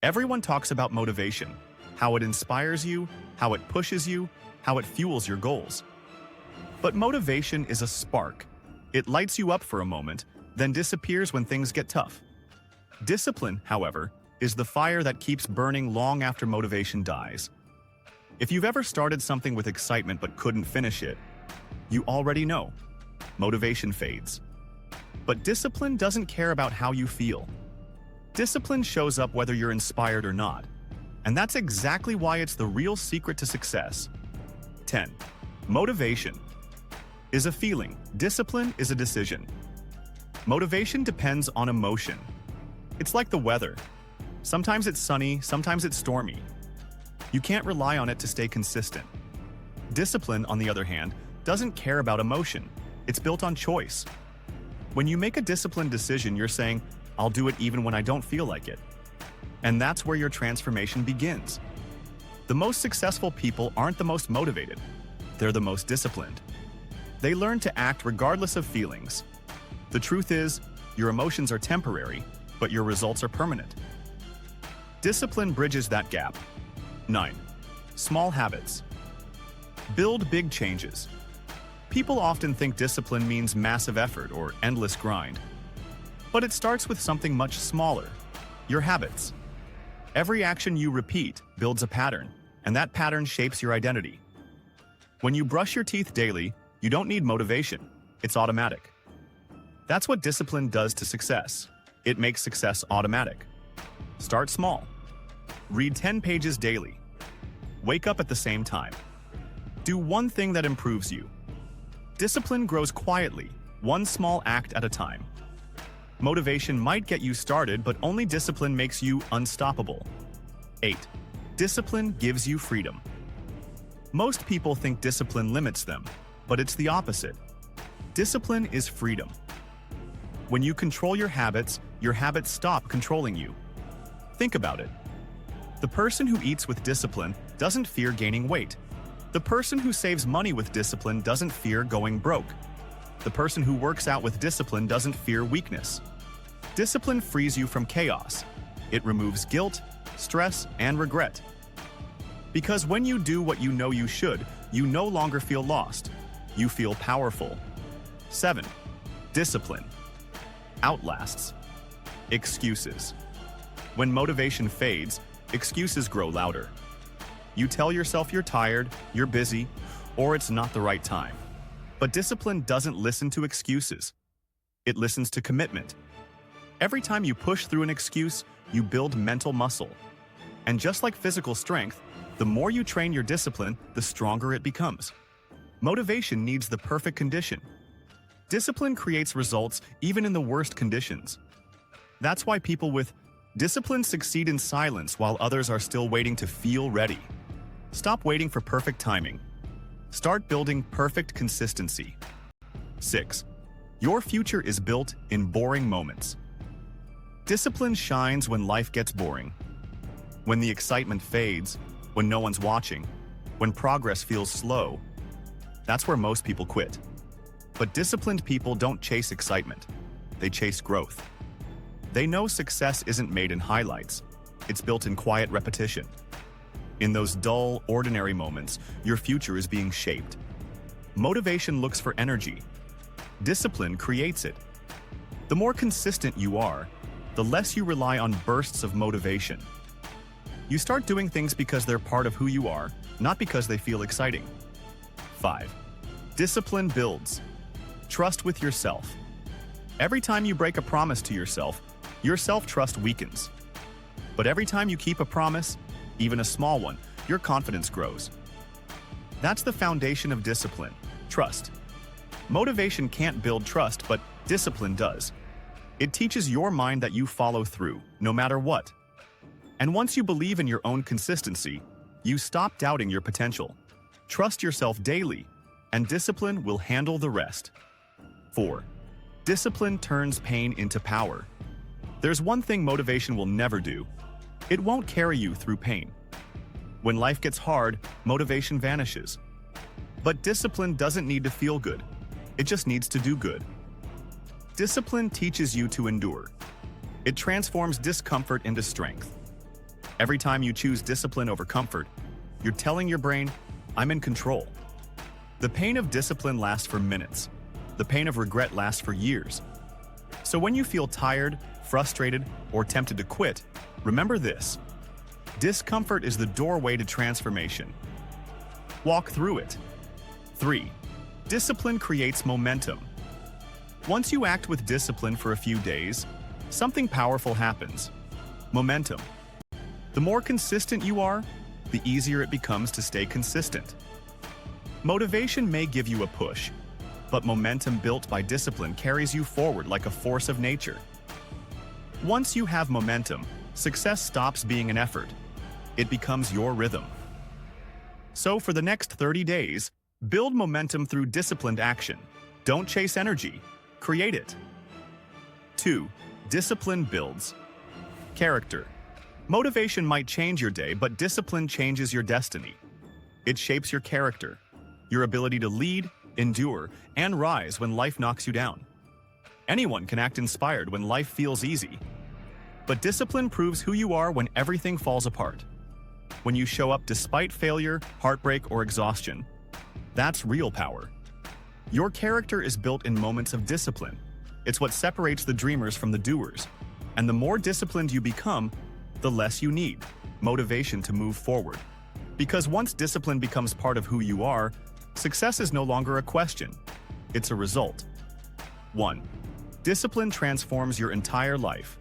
Everyone talks about motivation, how it inspires you, how it pushes you, how it fuels your goals. But motivation is a spark. It lights you up for a moment, then disappears when things get tough. Discipline, however, is the fire that keeps burning long after motivation dies. If you've ever started something with excitement but couldn't finish it, you already know. Motivation fades. But discipline doesn't care about how you feel. Discipline shows up whether you're inspired or not. And that's exactly why it's the real secret to success. 10. Motivation is a feeling. Discipline is a decision. Motivation depends on emotion. It's like the weather. Sometimes it's sunny, sometimes it's stormy. You can't rely on it to stay consistent. Discipline, on the other hand, doesn't care about emotion. It's built on choice. When you make a disciplined decision, you're saying, I'll do it even when I don't feel like it. And that's where your transformation begins. The most successful people aren't the most motivated. They're the most disciplined. They learn to act regardless of feelings. The truth is, your emotions are temporary, but your results are permanent. Discipline bridges that gap. 9. Small habits. Build big changes. People often think discipline means massive effort or endless grind. But it starts with something much smaller, your habits. Every action you repeat builds a pattern, and that pattern shapes your identity. When you brush your teeth daily, you don't need motivation. It's automatic. That's what discipline does to success. It makes success automatic. Start small. Read 10 pages daily. Wake up at the same time. Do one thing that improves you. Discipline grows quietly, one small act at a time. Motivation might get you started, but only discipline makes you unstoppable. 8. Discipline gives you freedom. Most people think discipline limits them, but it's the opposite. Discipline is freedom. When you control your habits stop controlling you. Think about it. The person who eats with discipline doesn't fear gaining weight. The person who saves money with discipline doesn't fear going broke. The person who works out with discipline doesn't fear weakness. Discipline frees you from chaos. It removes guilt, stress, and regret. Because when you do what you know you should, you no longer feel lost. You feel powerful. 7. Discipline outlasts excuses. When motivation fades, excuses grow louder. You tell yourself you're tired, you're busy, or it's not the right time. But discipline doesn't listen to excuses. It listens to commitment. Every time you push through an excuse, you build mental muscle. And just like physical strength, the more you train your discipline, the stronger it becomes. Motivation needs the perfect condition. Discipline creates results even in the worst conditions. That's why people with discipline succeed in silence while others are still waiting to feel ready. Stop waiting for perfect timing. Start building perfect consistency. 6. Your future is built in boring moments. Discipline shines when life gets boring. When the excitement fades, when no one's watching, when progress feels slow. That's where most people quit. But disciplined people don't chase excitement. They chase growth. They know success isn't made in highlights. It's built in quiet repetition. In those dull, ordinary moments, your future is being shaped. Motivation looks for energy. Discipline creates it. The more consistent you are, the less you rely on bursts of motivation. You start doing things because they're part of who you are, not because they feel exciting. 5. Discipline builds trust with yourself. Every time you break a promise to yourself, your self-trust weakens. But every time you keep a promise, even a small one, your confidence grows. That's the foundation of discipline, trust. Motivation can't build trust, but discipline does. It teaches your mind that you follow through, no matter what. And once you believe in your own consistency, you stop doubting your potential. Trust yourself daily, and discipline will handle the rest. 4. Discipline turns pain into power. There's one thing motivation will never do. It won't carry you through pain. When life gets hard, motivation vanishes. But discipline doesn't need to feel good. It just needs to do good. Discipline teaches you to endure. It transforms discomfort into strength. Every time you choose discipline over comfort, you're telling your brain, I'm in control. The pain of discipline lasts for minutes. The pain of regret lasts for years. So when you feel tired, frustrated, or tempted to quit, remember this. Discomfort is the doorway to transformation. Walk through it. 3. Discipline creates momentum. Once you act with discipline for a few days, something powerful happens. Momentum. The more consistent you are, the easier it becomes to stay consistent. Motivation may give you a push, but momentum built by discipline carries you forward like a force of nature. Once you have momentum, success stops being an effort. It becomes your rhythm. So for the next 30 days, build momentum through disciplined action. Don't chase energy, create it. 2. Discipline builds character. Motivation might change your day, but discipline changes your destiny. It shapes your character, your ability to lead, endure, and rise when life knocks you down. Anyone can act inspired when life feels easy. But discipline proves who you are when everything falls apart. When you show up despite failure, heartbreak, or exhaustion. That's real power. Your character is built in moments of discipline. It's what separates the dreamers from the doers. And the more disciplined you become, the less you need motivation to move forward. Because once discipline becomes part of who you are, success is no longer a question. It's a result. 1. Discipline transforms your entire life.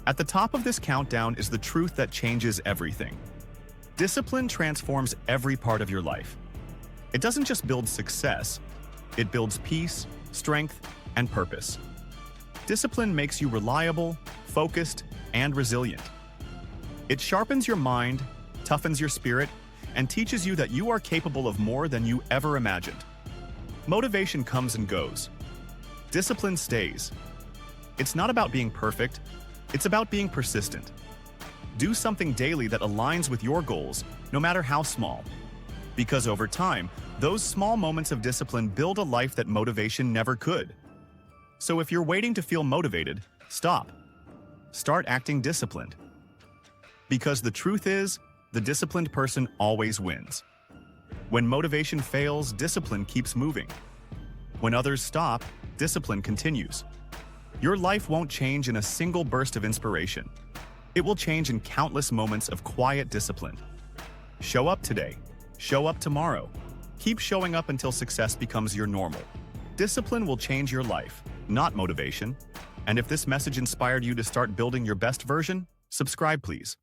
At the top of this countdown is the truth that changes everything. Discipline transforms every part of your life. It doesn't just build success, it builds peace, strength, and purpose. Discipline makes you reliable, focused, and resilient. It sharpens your mind, toughens your spirit, and teaches you that you are capable of more than you ever imagined. Motivation comes and goes. Discipline stays. It's not about being perfect, it's about being persistent. Do something daily that aligns with your goals, no matter how small. Because over time, those small moments of discipline build a life that motivation never could. So if you're waiting to feel motivated, stop. Start acting disciplined. Because the truth is, the disciplined person always wins. When motivation fails, discipline keeps moving. When others stop, discipline continues. Your life won't change in a single burst of inspiration. It will change in countless moments of quiet discipline. Show up today. Show up tomorrow. Keep showing up until success becomes your normal. Discipline will change your life, not motivation. And if this message inspired you to start building your best version, subscribe please.